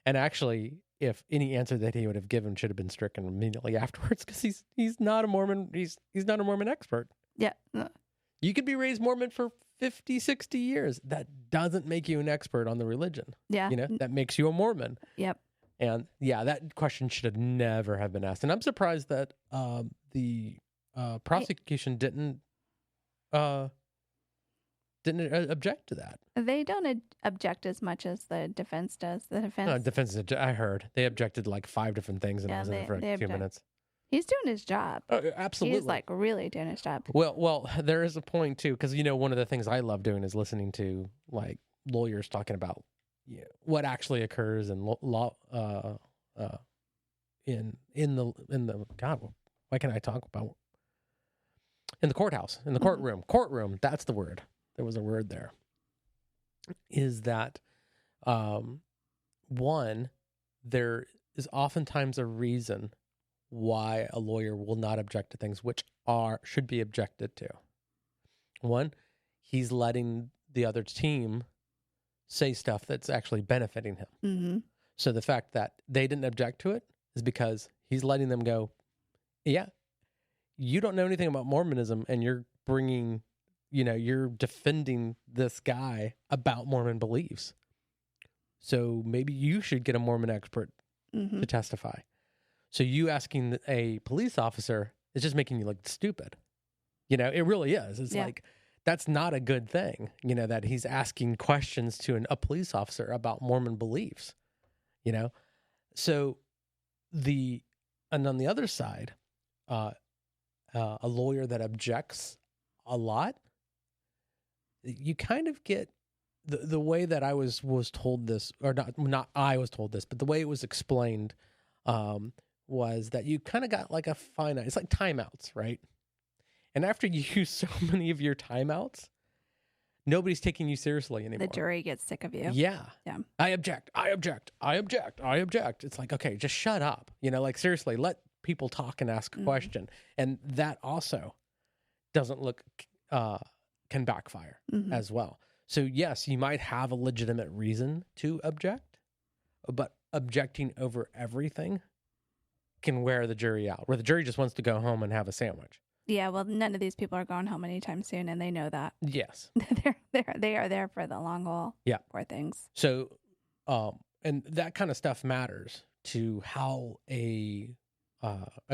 And actually, if any answer that he would have given should have been stricken immediately afterwards, because he's not a Mormon. He's not a Mormon expert. Yeah. You could be raised Mormon for 50, 60 years. That doesn't make you an expert on the religion. Yeah. You know, that makes you a Mormon. Yep. And yeah, that question should have never have been asked. And I'm surprised that the prosecution didn't object to that. They don't object as much as the defense does. The defense. I heard they objected like 5 different things, and I was in for 2 minutes. He's doing his job. Absolutely, he's like really doing his job. Well, there is a point too, because you know one of the things I love doing is listening to like lawyers talking about what actually occurs in law. In the God, why can't I talk about in the courthouse, in the courtroom? That's the word. There was a word there. Is that one? There is oftentimes a reason why a lawyer will not object to things which should be objected to. One, he's letting the other team say stuff that's actually benefiting him. Mm-hmm. So the fact that they didn't object to it is because he's letting them go, yeah, you don't know anything about Mormonism, and you're bringing, you're defending this guy about Mormon beliefs. So maybe you should get a Mormon expert to testify. So you asking a police officer is just making you look stupid. It really is. It's like, that's not a good thing, that he's asking questions to a police officer about Mormon beliefs, So and on the other side, a lawyer that objects a lot, you kind of get the way that I was told this, or not I was told this, but the way it was explained was that you kind of got like a finite, it's like timeouts, right? And after you use so many of your timeouts, nobody's taking you seriously anymore. The jury gets sick of you. Yeah. Yeah. I object. It's like, okay, just shut up. Like seriously, let people talk and ask a question. And that also doesn't look, can backfire as well. So yes, you might have a legitimate reason to object, but objecting over everything can wear the jury out, where the jury just wants to go home and have a sandwich. Yeah, well, none of these people are going home anytime soon, and they know that. Yes. They are there for the long haul. Yeah. Poor things. So, and that kind of stuff matters to how a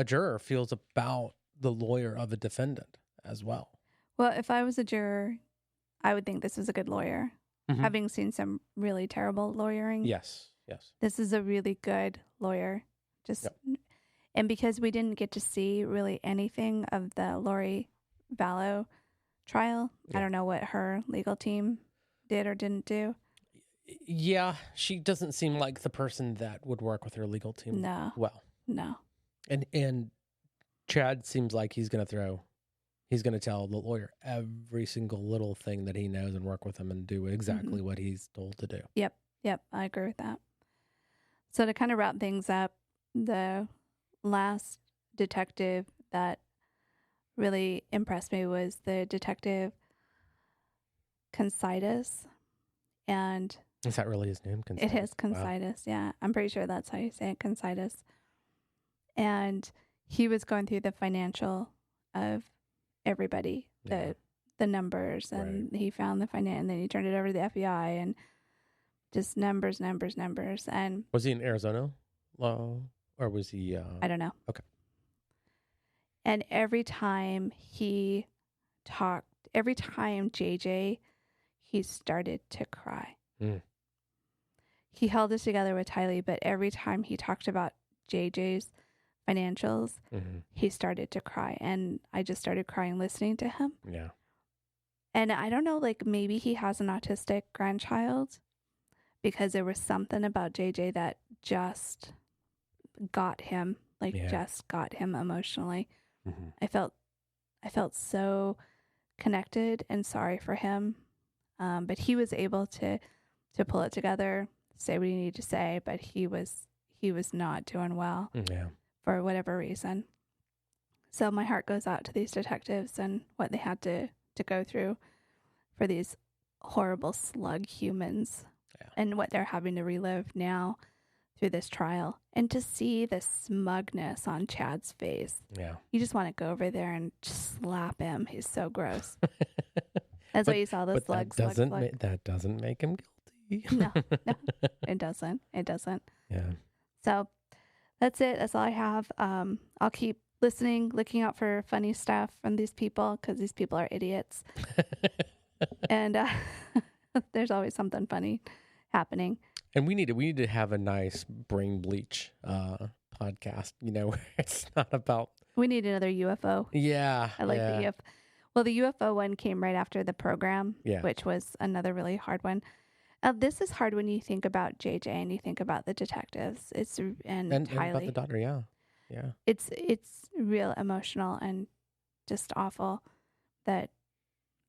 juror feels about the lawyer of a defendant as well. Well, if I was a juror, I would think this was a good lawyer. Having seen some really terrible lawyering. Yes. This is a really good lawyer. And because we didn't get to see really anything of the Lori Vallow trial, I don't know what her legal team did or didn't do. Yeah, she doesn't seem like the person that would work with her legal team. No. Well. No. And Chad seems like he's going to tell the lawyer every single little thing that he knows and work with him and do exactly what he's told to do. Yep, I agree with that. So to kind of wrap things up, the last detective that really impressed me was the detective Consus. And is that really his name? Consus? It is Consus. Wow. Yeah, I'm pretty sure that's how you say it, Consus. And he was going through the financial of everybody, the numbers, and he found the finance, and then he turned it over to the FBI, and just numbers. And was he in Arizona? Or was he? I don't know. Okay. And every time he talked, every time JJ, he started to cry. He held it together with Tylee, but every time he talked about JJ's financials, he started to cry. And I just started crying listening to him. Yeah. And I don't know, like maybe he has an autistic grandchild, because there was something about JJ that just got him, just got him emotionally. I felt so connected and sorry for him. But he was able to pull it together, say what he needed to say, but he was not doing well for whatever reason. So my heart goes out to these detectives and what they had to go through for these horrible slug humans and what they're having to relive now through this trial. And to see the smugness on Chad's face. Yeah. You just want to go over there and just slap him. He's so gross. That's why you saw the slug. That doesn't make him guilty. No, it doesn't. Yeah. So that's it. That's all I have. I'll keep listening, looking out for funny stuff from these people, because these people are idiots. And there's always something funny happening. And we need to have a nice brain bleach podcast, where it's not about... We need another UFO. Yeah. I like the UFO. Well, the UFO one came right after the program, which was another really hard one. This is hard when you think about JJ and you think about the detectives. And Tylee. About the daughter, yeah. It's real emotional and just awful that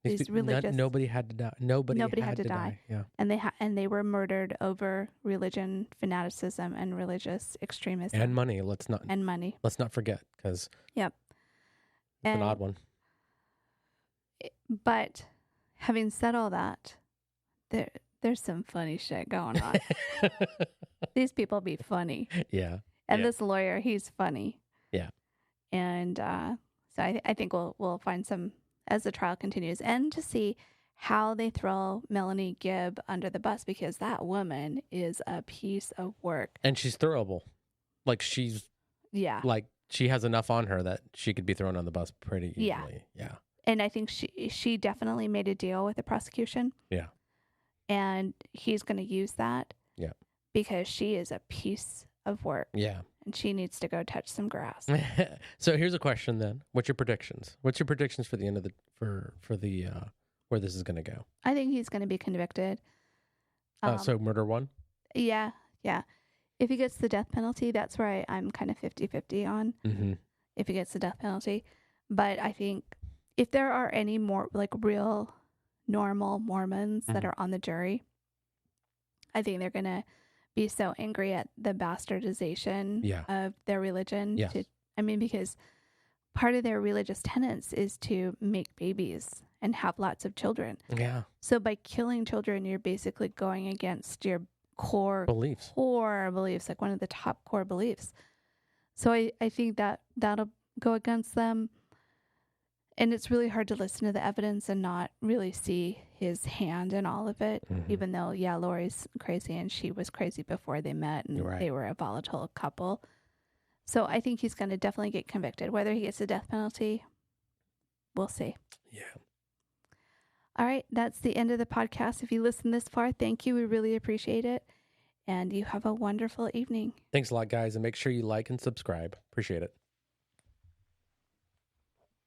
these religious... Nobody had to die. Nobody had to die. Yeah. And they were murdered over religion, fanaticism, and religious extremism. And money. Let's not forget, because it's an odd one. But having said all that, there's some funny shit going on. These people be funny. Yeah. And this lawyer, he's funny. Yeah. And so I think we'll find some as the trial continues, and to see how they throw Melanie Gibb under the bus, because that woman is a piece of work. And she's throwable. Like she has enough on her that she could be thrown on the bus pretty easily. Yeah. And I think she definitely made a deal with the prosecution. Yeah. And he's going to use that. Yeah. Because she is a piece of work. Yeah. And she needs to go touch some grass. So here's a question then. What's your predictions? What's your predictions for the end of where this is going to go? I think he's going to be convicted. So murder one? Yeah. Yeah. If he gets the death penalty, that's where I'm kind of 50-50 on. Mm-hmm. If he gets the death penalty. But I think if there are any more like real normal Mormons that are on the jury. I think they're going to be so angry at the bastardization of their religion. Yes. Because part of their religious tenets is to make babies and have lots of children. Yeah. So by killing children, you're basically going against your core beliefs, like one of the top core beliefs. So I think that'll go against them. And it's really hard to listen to the evidence and not really see his hand in all of it, even though, Lori's crazy and she was crazy before they met and they were a volatile couple. So I think he's going to definitely get convicted. Whether he gets the death penalty, we'll see. Yeah. All right. That's the end of the podcast. If you listened this far, thank you. We really appreciate it. And you have a wonderful evening. Thanks a lot, guys. And make sure you like and subscribe. Appreciate it.